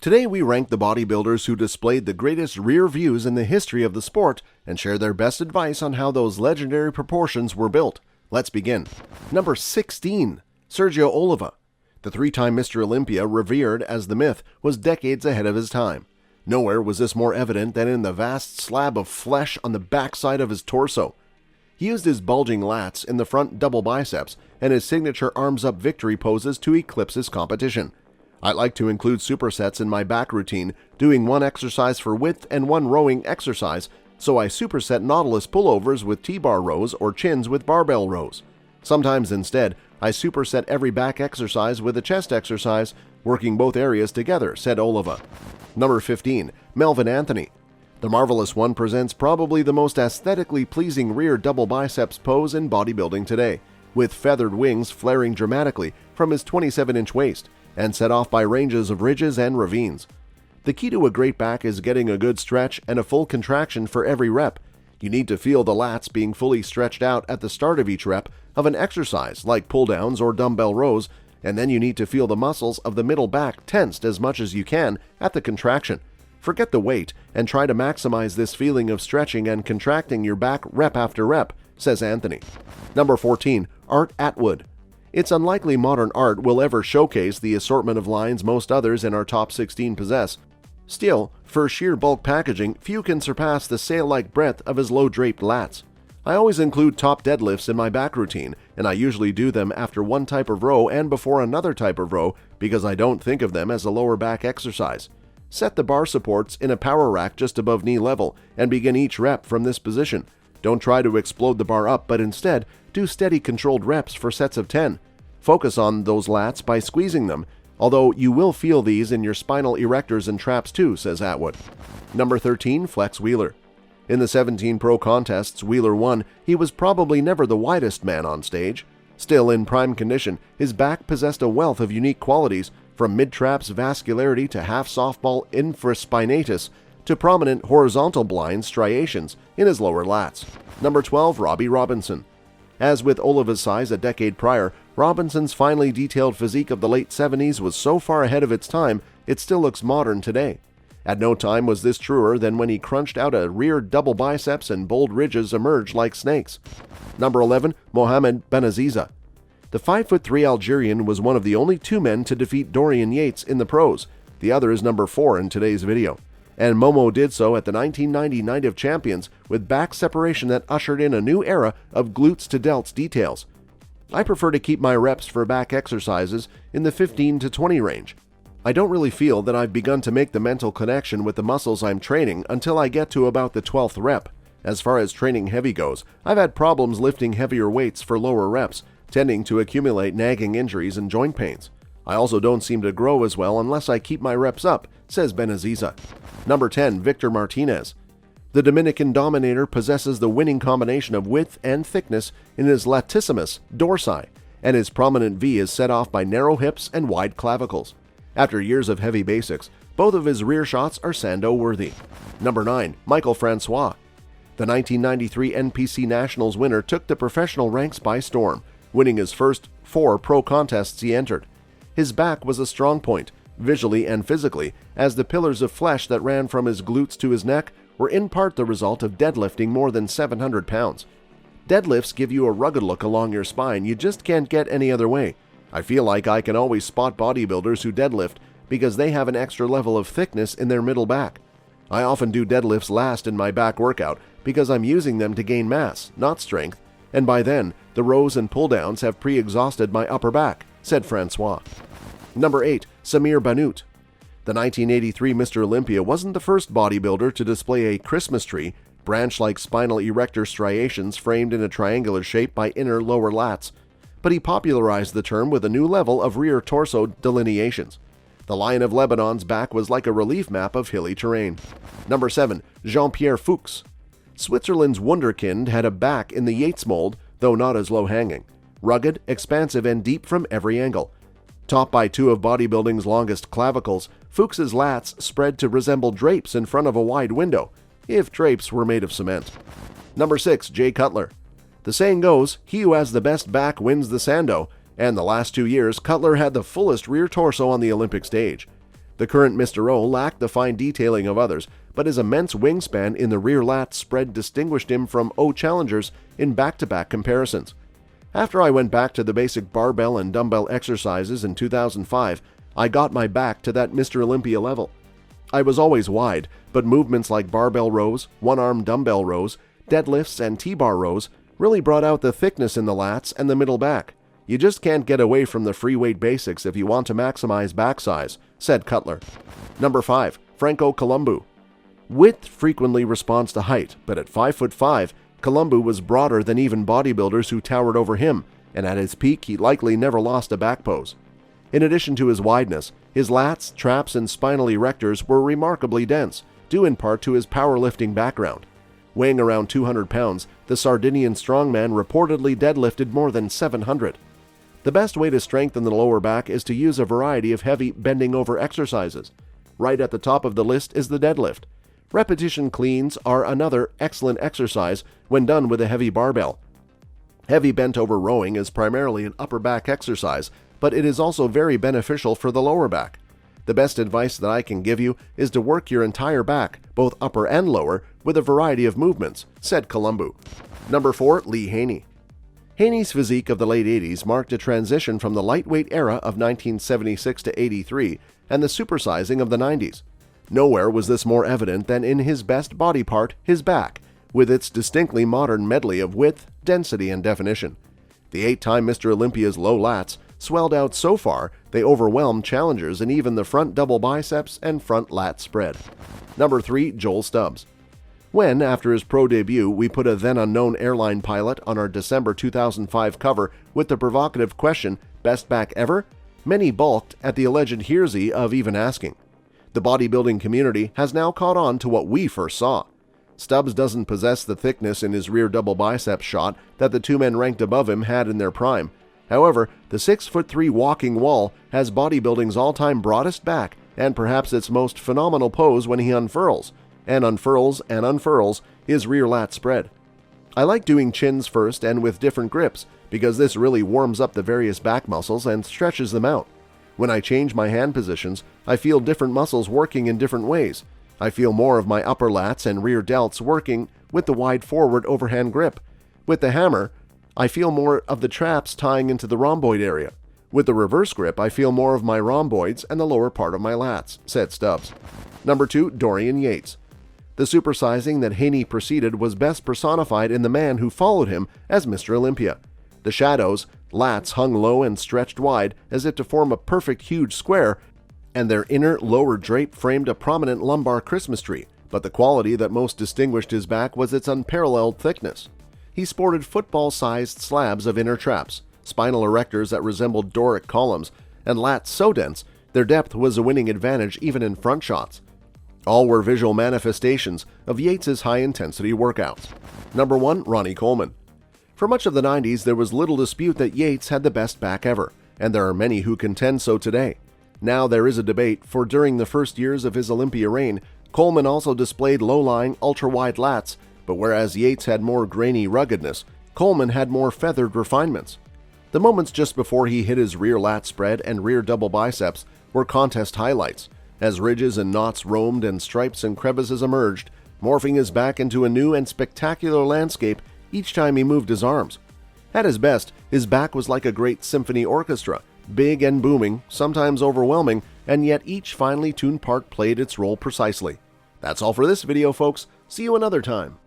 Today we rank the bodybuilders who displayed the greatest rear views in the history of the sport and share their best advice on how those legendary proportions were built. Let's begin. Number 16. Sergio Oliva. The three-time Mr. Olympia, revered as the myth, was decades ahead of his time. Nowhere was this more evident than in the vast slab of flesh on the backside of his torso. He used his bulging lats in the front double biceps and his signature arms-up victory poses to eclipse his competition. I like to include supersets in my back routine, doing one exercise for width and one rowing exercise, so I superset Nautilus pullovers with T-bar rows or chins with barbell rows. Sometimes instead, I superset every back exercise with a chest exercise, working both areas together, said Oliva. Number 15. Melvin Anthony. The Marvelous One presents probably the most aesthetically pleasing rear double biceps pose in bodybuilding today, with feathered wings flaring dramatically from his 27-inch waist and set off by ranges of ridges and ravines. The key to a great back is getting a good stretch and a full contraction for every rep. You need to feel the lats being fully stretched out at the start of each rep of an exercise like pulldowns or dumbbell rows, and then you need to feel the muscles of the middle back tensed as much as you can at the contraction. Forget the weight and try to maximize this feeling of stretching and contracting your back rep after rep, says Anthony. Number 14. Art Atwood. It's unlikely modern art will ever showcase the assortment of lines most others in our top 16 possess. Still, for sheer bulk packaging, few can surpass the sail-like breadth of his low-draped lats. I always include top deadlifts in my back routine, and I usually do them after one type of row and before another type of row because I don't think of them as a lower back exercise. Set the bar supports in a power rack just above knee level and begin each rep from this position. Don't try to explode the bar up, but instead, do steady controlled reps for sets of 10. Focus on those lats by squeezing them, although you will feel these in your spinal erectors and traps too, says Atwood. Number 13. Flex Wheeler. In the 17 pro contests Wheeler won, he was probably never the widest man on stage. Still in prime condition, his back possessed a wealth of unique qualities, from mid-traps vascularity to half softball infraspinatus to prominent horizontal blind striations in his lower lats. Number 12. Robbie Robinson. As with Oliva's size a decade prior, Robinson's finely detailed physique of the late 70s was so far ahead of its time, it still looks modern today. At no time was this truer than when he crunched out a rear double biceps and bold ridges emerged like snakes. Number 11. Mohamed Benaziza. The 5'3" Algerian was one of the only two men to defeat Dorian Yates in the pros. The other is number 4 in today's video. And Momo did so at the 1990 Night of Champions with back separation that ushered in a new era of glutes to delts details. I prefer to keep my reps for back exercises in the 15 to 20 range. I don't really feel that I've begun to make the mental connection with the muscles I'm training until I get to about the 12th rep. As far as training heavy goes, I've had problems lifting heavier weights for lower reps, tending to accumulate nagging injuries and joint pains. I also don't seem to grow as well unless I keep my reps up, says Benaziza. Number 10. Victor Martinez. The Dominican Dominator possesses the winning combination of width and thickness in his latissimus dorsi, and his prominent V is set off by narrow hips and wide clavicles. After years of heavy basics, both of his rear shots are Sando-worthy. Number 9. Michael Francois. The 1993 NPC Nationals winner took the professional ranks by storm, winning his first 4 pro contests he entered. His back was a strong point, visually and physically, as the pillars of flesh that ran from his glutes to his neck were in part the result of deadlifting more than 700 pounds. Deadlifts give you a rugged look along your spine you just can't get any other way. I feel like I can always spot bodybuilders who deadlift because they have an extra level of thickness in their middle back. I often do deadlifts last in my back workout because I'm using them to gain mass, not strength, and by then, the rows and pulldowns have pre-exhausted my upper back, said Francois. Number 8. SAMIR BANNOUT. The 1983 Mr. Olympia wasn't the first bodybuilder to display a Christmas tree, branch-like spinal erector striations framed in a triangular shape by inner-lower lats, but he popularized the term with a new level of rear torso delineations. The Lion of Lebanon's back was like a relief map of hilly terrain. Number 7. Jean-Pierre Fuchs. Switzerland's wunderkind had a back in the Yates mold, though not as low-hanging. Rugged, expansive, and deep from every angle. Topped by 2 of bodybuilding's longest clavicles, Fuchs's lats spread to resemble drapes in front of a wide window, if drapes were made of cement. Number 6. Jay Cutler. The saying goes, he who has the best back wins the Sando, and the last 2 years, Cutler had the fullest rear torso on the Olympic stage. The The current Mr. O lacked the fine detailing of others, but his immense wingspan in the rear lat spread distinguished him from O challengers in back-to-back comparisons. After I went back to the basic barbell and dumbbell exercises in 2005, I got my back to that Mr. Olympia level. I was always wide, but movements like barbell rows, one-arm dumbbell rows, deadlifts, and T-bar rows really brought out the thickness in the lats and the middle back. You just can't get away from the free weight basics if you want to maximize back size, said Cutler. Number 5. FRANCO COLUMBU. Width frequently responds to height, but at 5'5", COLUMBU was broader than even bodybuilders who towered over him, and at his peak he likely never lost a back pose. In addition to his wideness, his lats, traps, and spinal erectors were remarkably dense, due in part to his powerlifting background. Weighing around 200 pounds, the Sardinian strongman reportedly deadlifted more than 700. The best way to strengthen the lower back is to use a variety of heavy bending over exercises. Right at the top of the list is the deadlift. Repetition cleans are another excellent exercise when done with a heavy barbell. Heavy bent over rowing is primarily an upper back exercise, but it is also very beneficial for the lower back. The best advice that I can give you is to work your entire back, both upper and lower, with a variety of movements, said COLUMBU. Number 4. Lee Haney. Haney's physique of the late 80s marked a transition from the lightweight era of 1976 to 83 and the supersizing of the 90s. Nowhere was this more evident than in his best body part, his back, with its distinctly modern medley of width, density, and definition. The 8-time Mr. Olympia's low lats swelled out so far they overwhelmed challengers in even the front double biceps and front lat spread. Number 3. Joel Stubbs. When, after his pro debut, we put a then-unknown airline pilot on our December 2005 cover with the provocative question, "Best back ever?" many balked at the alleged heresy of even asking. The bodybuilding community has now caught on to what we first saw. Stubbs doesn't possess the thickness in his rear double biceps shot that the two men ranked above him had in their prime. However, the 6'3" walking wall has bodybuilding's all-time broadest back and perhaps its most phenomenal pose when he unfurls his rear lat spread. I like doing chins first and with different grips because this really warms up the various back muscles and stretches them out. When I change my hand positions, I feel different muscles working in different ways. I feel more of my upper lats and rear delts working with the wide forward overhand grip. With the hammer, I feel more of the traps tying into the rhomboid area. With the reverse grip, I feel more of my rhomboids and the lower part of my lats, said Stubbs. Number 2. Dorian Yates. The supersizing that Haney preceded was best personified in the man who followed him as Mr. Olympia. The shadows, lats hung low and stretched wide as if to form a perfect huge square, and their inner lower drape framed a prominent lumbar Christmas tree, but the quality that most distinguished his back was its unparalleled thickness. He sported football-sized slabs of inner traps, spinal erectors that resembled Doric columns, and lats so dense their depth was a winning advantage even in front shots. All were visual manifestations of Yates's high-intensity workouts. Number 1. Ronnie Coleman. For much of the 90s, there was little dispute that Yates had the best back ever, and there are many who contend so today. Now there is a debate, for during the first years of his Olympia reign, Coleman also displayed low-lying, ultra-wide lats, but whereas Yates had more grainy ruggedness, Coleman had more feathered refinements. The moments just before he hit his rear lat spread and rear double biceps were contest highlights, as ridges and knots roamed and stripes and crevices emerged, morphing his back into a new and spectacular landscape each time he moved his arms. At his best, his back was like a great symphony orchestra, big and booming, sometimes overwhelming, and yet each finely tuned part played its role precisely. That's all for this video, folks. See you another time.